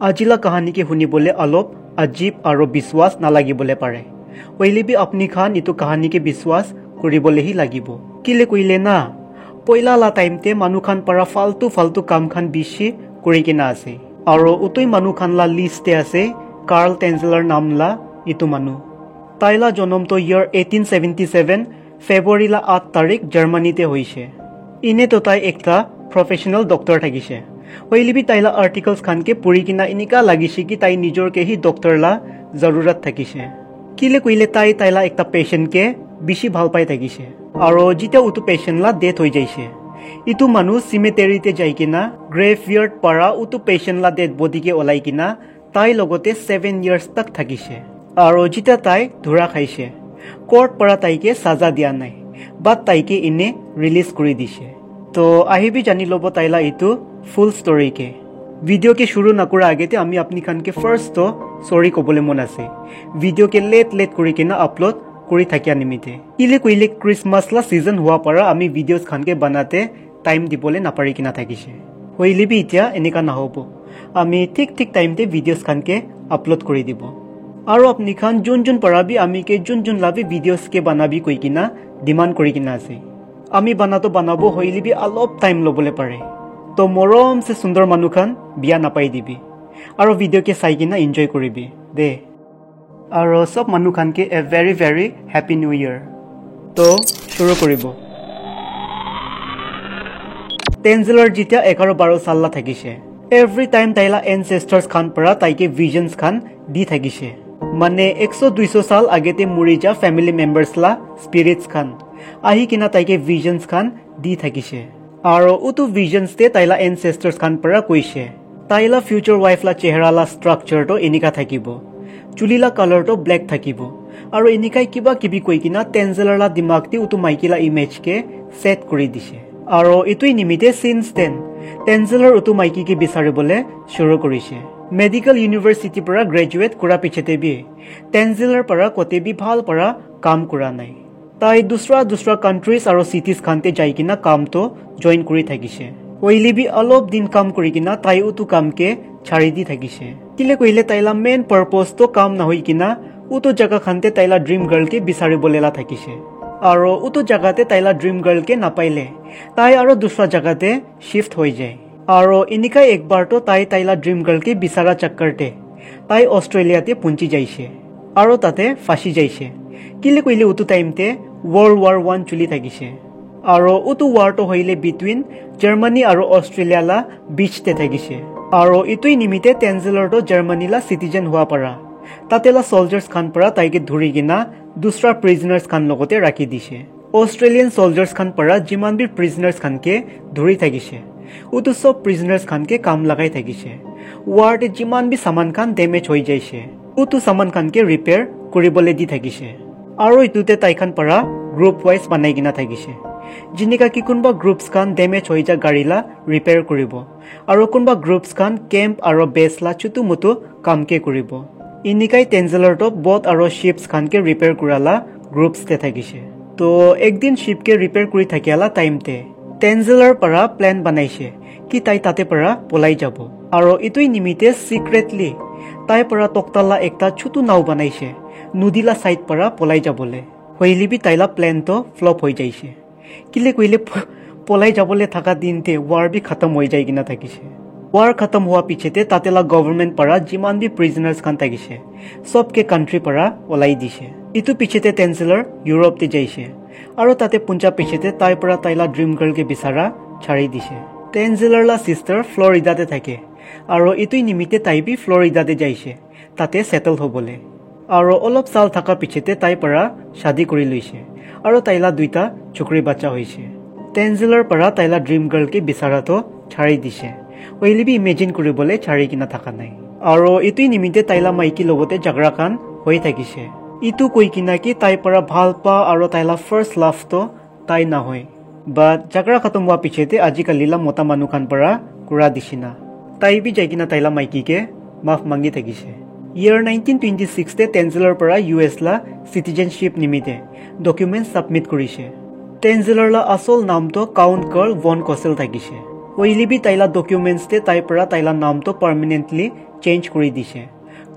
আজিলা কাহানী के শুনিবলে অলপ अजीब আৰু বিশ্বাস নালাগিবলে পাৰে ওইলিবি আপনি খান ইটো কাহানী के বিশ্বাস কৰিবলে হি লাগিব কিলে কইলে না পয়লা লা টাইমতে মানু খান para ফালতু কাম খান বেছি কৰি কিনা আছে আৰু উতই মানু খান লা লিষ্টে আছে কাৰ্ল টেনজেলাৰ নামলা ইটো মানু তাইলা জনম তো ইয়াৰ 1877 ফেব্ৰুৱাৰী লা 8 তাৰিখ জাৰ্মানীতে হৈছে ইনে তো তাই একটা প্রফেশনাল ডক্টর থাকিছে ওইলিবি তাইলা आर्टिकल्स खान के पुरी किना इनिका लागिसे कि ताई निजोर के ही डॉक्टर ला जरूरत থাকিছে किले कइले ताइला एकटा पेशेंट के बिशी ভাল पाइ থাকিছে আৰু जिते उतु पेशेंट ला डेथ হৈ যাইছে इतु मानु सिमेटेरीते जाई किना ग्रेवयार्ड पारा उतु पेशेंट ला डेड बॉडी के ओलाई किना ताई लगते 7 इयर्स तक থাকিছে আৰু जिते ताई धुरा खाइছে कोर्ट पारा ताई के सजा दिया নাই बात ताई के इने रिलीज কৰি দিছে तो আহিবি জানি লব তাইলা इतु फुल स्टोरी के वीडियो के शुरू नकरा आगे ते आमी अपनी खान के फर्स्ट तो सॉरी कबले मन आसे वीडियो के लेट करी के ना अपलोड करी थाकिया निमिते इले कइले क्रिसमस ला सीजन हुआ परा आमी वीडियोस खान के बनाते टाइम दिबले ना पारि किना थाकिसे होइले बि इतिया एनेका ना होबो आमी ठीक टाइम ते वीडियोस खान के अपलोड करी दिबो आरो अपनी खान जुन परा बि आमी के जुन लाबि वीडियोस के बनाबि कइ किना डिमांड करी किना आसे आमी बनाबो होइले बि अलप टाइम लबले पारे तो मरम से सुंदर मानु खान बिया नापाई दिबी आरो वीडियो के साइ किना एन्जॉय करिबी दे आरो सब मानु खान के a very happy new year तो शुरू करिबो टेंजलर जितिया 11-12 साल ला থাকিছে एवरी टाइम ताइला एंसेस्टर्स खान परा ताइके विजन्स खान दी থাকিছে माने 100-200 साल आगेते मुरी जा फैमिली मेंबर्स ला स्पिरिट्स खान आही किना ताइके विजन्स खान दी থাকিছে आरो उतु विजन्स ते ताइला एंसेस्टर्स खान परा कइसे ताइला फ्यूचर वाइफ ला चेहरा ला स्ट्रक्चर तो एनिका থাকিবो चुलीला कलर तो ब्लैक থাকিবो आरो एनिकाय किबा किबि कइ किना टेंजलर ला दिमाग ति उतु माइकिला इमेज के सेट करि दिसे आरो इतुइ निमिते सिन्स टेंजलर उतु माइकी के बिसारिबले शुरू करिसे मेडिकल यूनिवर्सिटी परा ग्रेजुएट करा पिछते बि टेंजलर परा कोते बि भाल परा काम करा नाइ ताई दूसरा कंट्रीज और सिटीज खानते जाई किना काम तो जॉइन करी থাকিছে ओइली भी अलप दिन काम करी किना ताई उतु काम के छाड़ी दी থাকিছে किले कइले ताइला मेन पर्पस तो काम ना होई किना उतु जगह खानते ताइला ड्रीम गर्ल के बिसारि बोलेला থাকিছে आरो उतु जगहते ताइला ड्रीम गर्ल के ना पाइले ताई आरो दूसरा जगहते शिफ्ट होई जाय आरो इनिका एक बार तो ताइला ड्रीम गर्ल के बिसारा चक्करते ताई ऑस्ट्रेलियाते पुंची जाइছে आरो ताते फासी जाइছে किले कइले उतु टाइमते वर्ल्ड वार 1 चुली থাকিছে आरो उतु वार तो होइले बिटवीन जर्मनी आरो ऑस्ट्रेलिया ला बीचते থাকিছে आरो इतुइ निमिते टेंजलर तो जर्मनी ला सिटीजन हुआ परा तातेला सोल्जर्स खान परा ताइके धुरी किना दूसरा प्रिजनर्स खान लगते राखी दिसे ऑस्ट्रेलियन सोल्जर्स खान परा जिमान भी प्रिजनर्स खान के धुरी থাকিছে उतु सब प्रिजनर्स खान के काम लगाई থাকিছে वार ते जिमान भी सामान खान डैमेज होई जाइছে उतु सामान खान के रिपेयर करिबले दी থাকিছে आरो इतुते ताइखान परा ग्रुप वाइज बनाई किना থাকিছে जिनिका कि कुनबा ग्रुप्स खान डैमेज होई जा गाड़ीला रिपेयर करिबो आरो कुनबा ग्रुप्स खान कैंप आरो बेस ला छुटु मुटु काम के करिबो इनिकाई टेंजलर तो बोट आरो शिप्स खान के रिपेयर कराला ग्रुप्स ते থাকিছে तो एक दिन शिप के रिपेयर करि থাকিयाला टाइम ते टेंजलर परा प्लान बनाइছে कि ताई ताते परा पलाई जाबो आरो इतुइ निमिते सिक्रेटली ताई परा तक्ताला एकटा छुटु नाव बनाइছে नदीला साइड परा पलाई जाबले होइली भी ताइला प्लान तो फ्लॉप हो जाइছে किले कइले पलाई जाबले थाका दिनते वार भी खत्म हो जाय किना থাকিছে वार खत्म हुआ पीछेते तातेला गवर्नमेंट परा जिमान भी प्रिजनर्स खान থাকিছে सब के कंट्री परा ओलाई दिसे इतु पीछेते टेंजलर यूरोप ते जाइছে आरो ताते पुंजा पीछेते ताई परा ताइला ड्रीम गर्ल के बिसारा छाड़ी दिसे टेंजलर ला सिस्टर फ्लोरिडा ते থাকে आरो इतुइ निमिते ताई भी फ्लोरिडा ते जाइছে ताते सेटल होबले आरो अलप साल थाका पिछेते ताई परा शादी करि लइছে आरो ताइला दुइटा छोकरी बच्चा होइছে टेंजलर परा ताइला ड्रीम गर्ल के बिसारा तो छाड़ी दिसे ओइली भी इमेजिन करिबले छाड़ी किना थाका नाइ आरो इतुइ निमिते ताइला माइकी लगते झगड़ा खान होई থাকিছে इतु कइ किना कि ताई परा ভাল पा आरो ताइला फर्स्ट लव तो ताई ना होय बट झगड़ा खत्म हुआ पिछेते आजिकालिला मोटा मानु खान परा कुरा दिसिना ताई भी जाय किना ताइला माइकी के माफ मांगी থাকিছে Year 1926 ते टेंजलर परा यूएस ला सिटीजनशिप निमिते डॉक्यूमेंट सबमिट करिছে टेंजलर ला असल नाम तो काउंट कार्ल वॉन कोसेल থাকিছে ওইলিবি তাইলা ডকুমেন্টসতে তাই পৰা তাইলা নামটো পাৰ্মানেন্টলি চেঞ্জ কৰি দিছে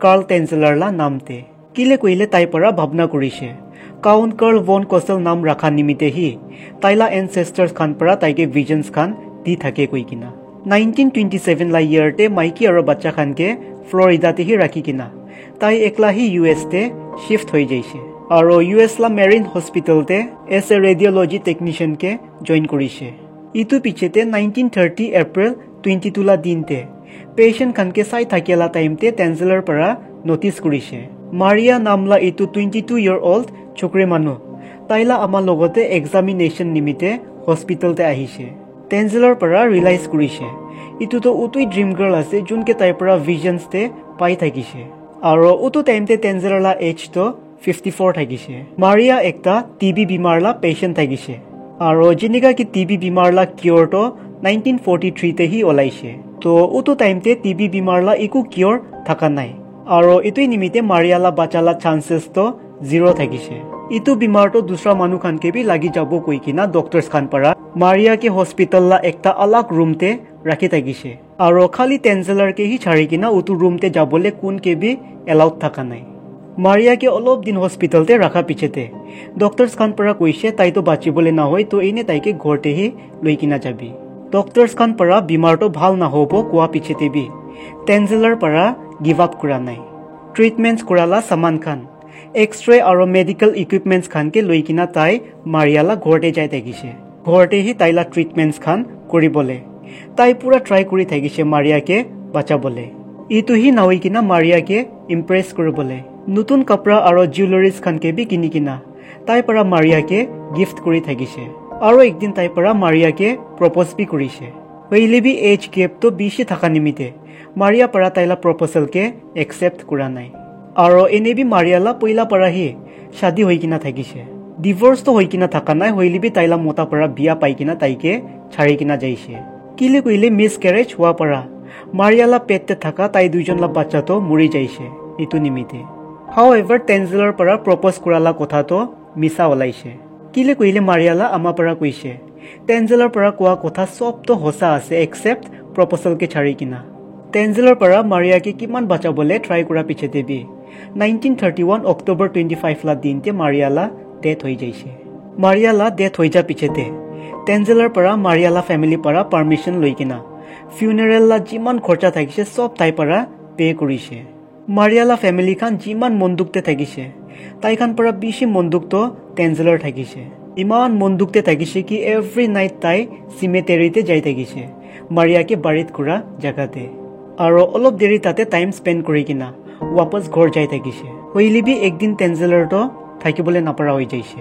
কাৰ্ল টেনজেলাৰলা নামতে কিলে কইলে তাই পৰা ভাবনা কৰিছে কাউন কাৰ্ল ভন কসেল নাম ৰাখা নিমিতে হি তাইলা এনসেস্টাৰ্স খান পৰা তাইকে ভিজনস খান দি থাকে কই কিনা 1927 লা ইয়াৰতে মাইকি আৰু বাচ্চা খানকে ফ্লোৰিডাতে হি ৰাখি কিনা তাই একলা হি ইউএস তে শিফট হৈ যাইছে আৰু ইউএস লা marine হস্পিটালতে S A ৰেডিওলজি technician K join কৰিছে ইটো পিছতে 1930 এপ্ৰিল 22 লা দিনতে পেশেন্ট খানকে চাই থাকিলা টাইমতে টেনজেলাৰ পৰা নোটিস কৰিছে মাৰিয়া নামলা ইটো 22 ইয়াৰ ওল্ড ছোকৰি মানুহ তাইলা আমাৰ লগতে এক্সামিনেশন নিমিতে হস্পিটালতে আহিছে টেনজেলাৰ পৰা ৰিলাইজ কৰিছে ইটো তো উতুই ড্ৰিম গাৰ্ল আছে যোনকে তাই পৰা ভিজনস তে পাই থাকিছে আৰু উটো টাইমতে টেনজেলাৰলা এজ তো 54 থাকিছে মাৰিয়া একটা টিবি বিমাৰলা পেশেন্ট থাকিছে আৰু যেনেকা কি টিবি বিমারলা কিওর তো 1943 তে হি ওলাইছে তো উটো টাইমতে টিবি বিমারলা একো কিওর থাকা নাই আৰু ইটোই নিমিতে মারিয়ালা বাচালা চান্সেস তো 0 থাকিছে ইটো বিমার তো দুসরা মানু খানকে বি লাগি যাব কই কিনা ডক্টরস খান পৰা মাৰিয়া के हॉस्पिटल ला एकता अलग रूम ते राखी থাকিছে আৰু খালি টেনজেলার के ही ছাড়ি কিনা উটো रूम ते যাবলে কোন के भी এলাউড থাকা নাই মারিয়া के অলপ দিন হস্পিটাল তে রাখা পিছেতে ডক্টরস খান পৰা কইছে তাই তো বাঁচিবলে না হয় তো এনে তাইকে ঘৰতে হি লৈ কিনা যাবি ডক্টৰস খান পৰা বিমাৰ তো ভাল না হবো কোয়া পিছেতে বি টেনজেলাৰ পৰা গিভ আপ কৰা নাই ট্ৰিটমেন্টস কৰালা সামান খান এক্সৰে আৰু মেডিকেল ইকুইপমেন্টস খান के লৈ কিনা তাই মাৰিয়ালা ঘৰতে যাই থাকিছে ঘৰতে হি তাইলা ট্ৰিটমেন্টস খান কৰিবলে তাই পুৰা ট্ৰাই কৰি থাকিছে মাৰিয়াকে বাঁচাবলে ইটো হি নাওই কিনা মাৰিয়াকে ইমপ্ৰেস কৰিবলে নতুন কাপড়া আৰু জুয়েলাৰিজ খানকে বি কিনি কিনা তাই পৰা মাৰিয়াকে গিফট কৰি থাকিছে আৰু একদিন তাই পৰা মাৰিয়াকে প্ৰপোজ বি কৰিছে হইলে বি এজ গেপ তো বেছি থাকা নিমিতে মাৰিয়া পৰা তাইলা প্ৰপোজাল কে একসেপ্ট কৰা নাই আৰু এনে বি মাৰিয়ালা পইলা পৰা হি শাদি হৈ কিনা থাকিছে ডিভোৰ্স তো হৈ কিনা থাকা নাই হইলে বি তাইলা মোটা পৰা বিয়া পাই কিনা তাইকে ছাড়ি কিনা যাইছে কিলে কইলে মিস ক্যারেজ হোৱা পৰা মাৰিয়ালা পেটতে থাকা তাই দুইজনলা বাচ্চা তো মৰি যাইছে ইটো নিমিতে However, টেনজেলাৰ পৰা প্ৰপোজ কৰালা কথা তো মিছা ওলাইছে কিলে কইলে মাৰিয়ালা আমা পৰা কইছে টেনজেলাৰ পৰা কোৱা কথা সব তো হসা আছে এক্সেপ্ট প্ৰপোজাল কে ছাড়ি কিনা টেনজেলাৰ পৰা মাৰিয়াকে কিমান বাঁচাবলে ট্ৰাই কৰা পিছে দেবি 1931 অক্টোবৰ 25 লা দিনতে মাৰিয়ালা ডেথ হৈ যাইছে মাৰিয়ালা ডেথ হৈ যা পিছেতে টেনজেলাৰ পৰা মাৰিয়ালা ফ্যামিলি পৰা পাৰমিশন লৈ কিনা ফিউনাৰেল লা জিমান খৰচা থাকিছে সব তাই পৰা পে কৰিছে মাৰিয়ালা ফ্যামিলি খান জিমান মন্দুকতে থাকিছে তাই খান পৰা বেশি মন্দুক তো টেনজেলাৰ থাকিছে ইমান মন্দুকতে থাকিছে কি এভৰি নাইট তাই সিমেটেৰিতে যাই থাকিছে মাৰিয়াকে বাড়িত ঘুৰা জায়গাতে আৰু অলপ দেৰি তাতে টাইম স্পেন্ড কৰি কিনা वापस ঘৰ যাই থাকিছে হইলিবি একদিন টেনজেলাৰ তো থাকিবলে নাপাৰা হৈ যাইছে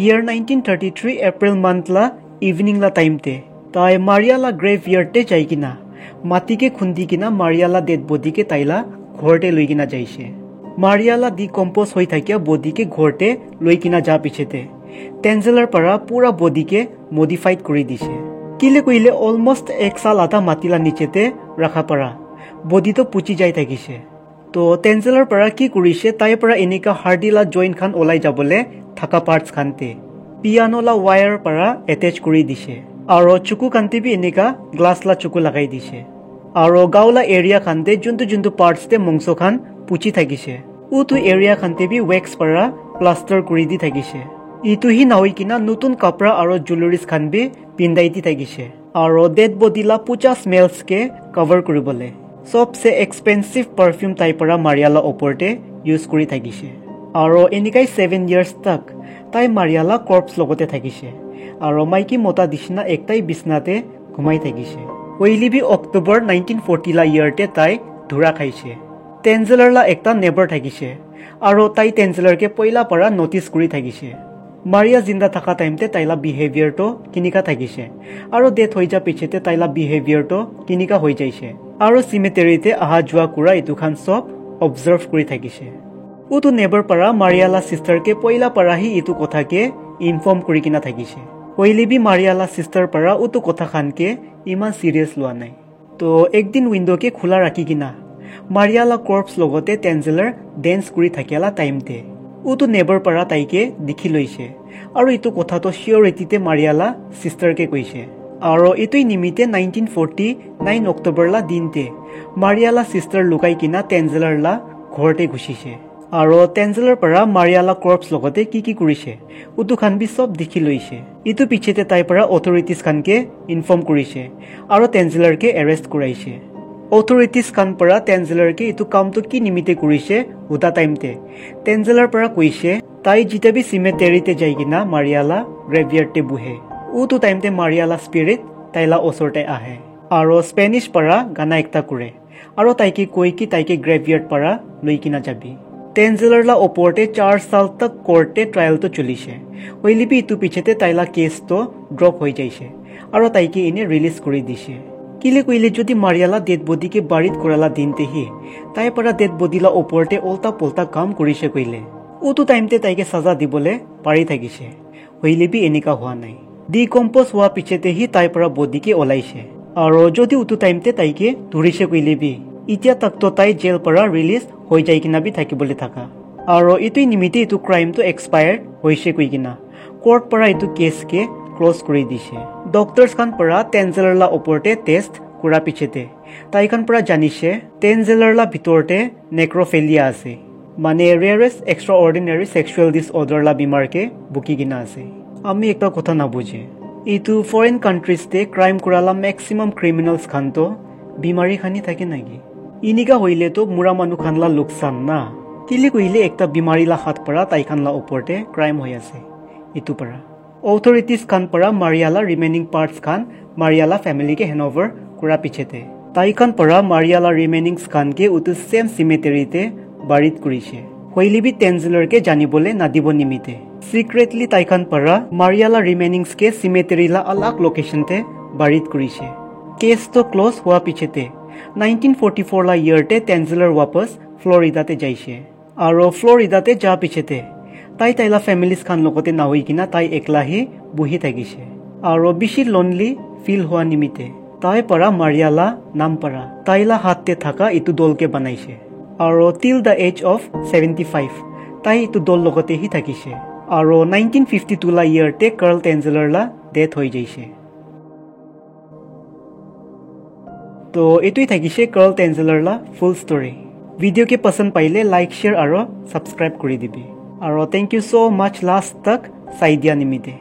ইয়ার 1933 এপ্রিল মান্থ লা ইভিনিং লা টাইমতে তাই মারিয়ালা গ্রেভয়ার্ডতে যাই কিনা মাটিকে খুন্দি কিনা মারিয়ালা ডেড বডিকে তাইলা ঘৰতে লৈ কিনা যাইছে মাৰিয়ালা ডিকম্পোজ হৈ থাকিয়া বডিকে ঘৰতে লৈ কিনা যা পিছেতে টেনজেলাৰ পৰা পুৰা বডিকে মডিফাইড কৰি দিছে কিলে কইলে অলমোস্ট 1 সাল আধা মাটিলা নিচেতে ৰাখা পৰা বডি তো পুচি যাই থাকিছে তো টেনজেলাৰ পৰা কি কৰিছে তাই পৰা এনেকা হাৰ্ডিলা জয়েন্ট খান ওলাই যাবলে থাকা পাৰ্টস খানতে পিয়ানোলা ওয়্যাৰ পৰা এটাচ কৰি দিছে আৰু চুকু কান্তি বি এনেকা গ্লাস লা চুকু লাগাই দিছে আৰু গাওলা এৰিয়া খানতে যোনটো পাৰ্টস তে মংস খান পুচি থাকিছে উটো এৰিয়া খানতে বি ওয়্যাক্স পৰা প্লাষ্টাৰ কৰি দি থাকিছে ইটো হি নাওই কিনা নতুন কাপড়া আৰু জুয়েলাৰিজ খান বি পিন্দাই দি থাকিছে আৰু ডেড বডিলা পুচা স্মেলস কে কভাৰ কৰিবলে सबसे एक्सपेंसिव परफ्यूम ताई পৰা মাৰিয়ালা ওপৰতে ইউজ কৰি থাকিছে আৰু এনিকাই 7 ইয়াৰ্স তক তাই মাৰিয়ালা কৰ্পস লগতে থাকিছে আৰু মাইকি মোটা দিশনা একটাই বিছনাতে ঘুমাই থাকিছে ওইলিবি অক্টোবৰ 1940 লা ইয়াৰতে তাই ধুৰা খাইছে টেনজেলাৰ লা একটা নেবাৰ থাকিছে আৰু তাই টেনজেলাৰ কে পইলা পৰা নোটিস কৰি থাকিছে মাৰিয়া জিন্দা থাকা টাইমতে তাইলা বিহেভিয়াৰ তো কিনিকা থাকিছে আৰু ডেথ হৈ যা পিছতে তাইলা বিহেভিয়াৰ তো কিনিকা হৈ যাইছে আৰু সিমেটেৰিতে আহা জুয়া কুৰা ইটো খান সব অবজাৰ্ভ কৰি থাকিছে উটো নেবাৰ পৰা মাৰিয়ালা সিস্টাৰ কে পইলা পৰা হি ইটো কথা কে ইনফৰ্ম কৰি কিনা থাকিছে হইলিবি মাৰিয়ালা সিস্টাৰ পৰা উটো কথা খান কে ইমান সিৰিয়াস লোৱা নাই তো একদিন উইন্ডো কে খোলা ৰাখি কিনা মাৰিয়ালা কৰ্পস লগতে টেনজেলাৰ ডেন্স কৰি থাকিলা টাইমতে উটো নেবাৰ পৰা তাইকে দেখি লৈছে আৰু ইটো কথা তো সিওৰিটিতে মাৰিয়ালা সিস্টাৰ কে কৈছে আৰু এটোই নিমিতে 1949 অক্টোবৰ লা দিনতে মাৰিয়ালা সিস্টাৰ লুকাই কিনা টেনজেলাৰ লা ঘৰতে ঘুচিছে আৰু টেনজেলাৰ পৰা মাৰিয়ালা কৰ্পছ লগতে কি কৰিছে উতু খান বি সব দেখি লৈছে ইটো পিছতে তাই পৰা অথৰিটিজ খানকে ইনফৰ্ম কৰিছে আৰু টেনজেলাৰকে এৰেষ্ট কৰাইছে অথৰিটিজ খান পৰা টেনজেলাৰকে ইটো কামটো কি নিমিতে কৰিছে উতা টাইমতে টেনজেলাৰ পৰা কৈছে তাই জিতাবি সিমেটেৰিতে যাই কিনা মাৰিয়ালা গ্ৰেভয়াৰ্ডতে বুহে উতু টাইমতে মাৰিয়ালা স্পিৰিট তাইলা ওচৰতে আহে আৰু স্পেনিছ পৰা গানা একটা কৰে আৰু তাইকে কৈ কি তাইকে গ্ৰেভয়াৰ্ড পৰা লৈ কিনা যাবি টেনজেলাৰ লা ওপৰতে 4 সাল তক কোৰ্টে ট্ৰায়ালটো চলিছে হইলিবি ইটো পিছতে তাইলা কেছটো ড্ৰপ হৈ যাইছে আৰু তাইকে ইনে ৰিলিজ কৰি দিছে কিলে কইলে যদি মাৰিয়ালা ডেড বডিকে বাৰিত কৰালা দিনতেহি তাই পৰা ডেড বডিলা ওপৰতে উল্টা পুল্টা কাম কৰিছে কইলে উতু টাইমতে তাইকে সাজা দিবলে পাৰি থাকিছে হইলিবি এনিকা হোৱা নাই ডিকম্পোজ হোৱা পিছতেহি তাই পৰা বডিকে ওলাইছে আৰু যদি উতু টাইমতে তাইকে ধৰিছে কইলেবি ইতিয়া তাকতো তাই জেল পৰা ৰিলিজ হৈ যাই কিনা বি থাকিবলৈ থাকা আৰু ইটোই নিমিতে ইটো ক্ৰাইমটো এক্সপায়াৰ হৈছে কৈ কিনা কোৰ্ট পৰা ইটো কেছকে ক্লোজ কৰি দিছে ডক্টৰছ খান পৰা টেনজেলাৰ লা ওপৰতে টেষ্ট কৰা পিছতে তাই খান পৰা জানিছে টেনজেলাৰ লা ভিতৰতে নেক্ৰফেলিয়া আছে মানে rarest extra ordinary sexual disorder লা বিমাৰকে বুকি কিনা আছে আমি একটা কথা না বুঝে ইটো ফৰেন কান্ট্ৰিজতে ক্ৰাইম কৰালা ম্যাক্সিমাম ক্ৰিমিনেলছ খানতো বিমাৰী খানি থাকে নাকি ইনিকা হইলে তো মুৰা মানুহ খানলা লোকসান না কিলি কইলে একটা বিমাৰীলা হাত পৰা তাই খানলা ওপৰতে ক্ৰাইম হৈ আছে ইটো পৰা অথৰিটিজ খান পৰা মাৰিয়ালা ৰিমেইনিং পাৰ্টস খান মাৰিয়ালা ফ্যামিলিকে হেনওভাৰ কৰা পিছতে তাই খান পৰা মাৰিয়ালা ৰিমেইনিংছ খানকে উতু সেম সিমেটেৰিতে বাৰিত কৰিছে হইলিবি টেনজেলাৰকে জানিবলে নাদিব নিমিতে সিক্ৰেটলি তাই খান পৰা মাৰিয়ালা ৰিমেইনিংছকে সিমেটেৰিলা আলাক লোকেশনতে বাৰিত কৰিছে কেছটো ক্লোজ হোৱা পিছতে 1944 লা ইয়াৰতে টেনজেলাৰ वापस ফ্লোৰিডাতে যাইছে আৰু ফ্লোৰিডাতে যা পিছতে তাইলা ফ্যামিলিজ খান লগতে না হৈ কিনা তাই একলাহি বহি থাকিছে আৰু বেছি লনলি ফিল হোৱা নিমিতে তাই পৰা মাৰিয়ালা নাম পৰা তাইলা হাততে থাকা ইটো দলকে বনাইছে আৰু টিল দা এজ অফ 75 তাই ইটো দল লগতে হি থাকিছে আৰু 1952 লা ইয়াৰতে কাৰ্ল টেনজেলাৰ লা ডেথ হৈ যাইছে তো এটোই থাকিছে কাৰ্ল টেনজেলাৰ লা ফুল ষ্টৰি ভিডিও के पसंद पाइले लाइक शेयर और सब्सक्राइब करी दिबी और thank you so much last तक साइडिया निमिते।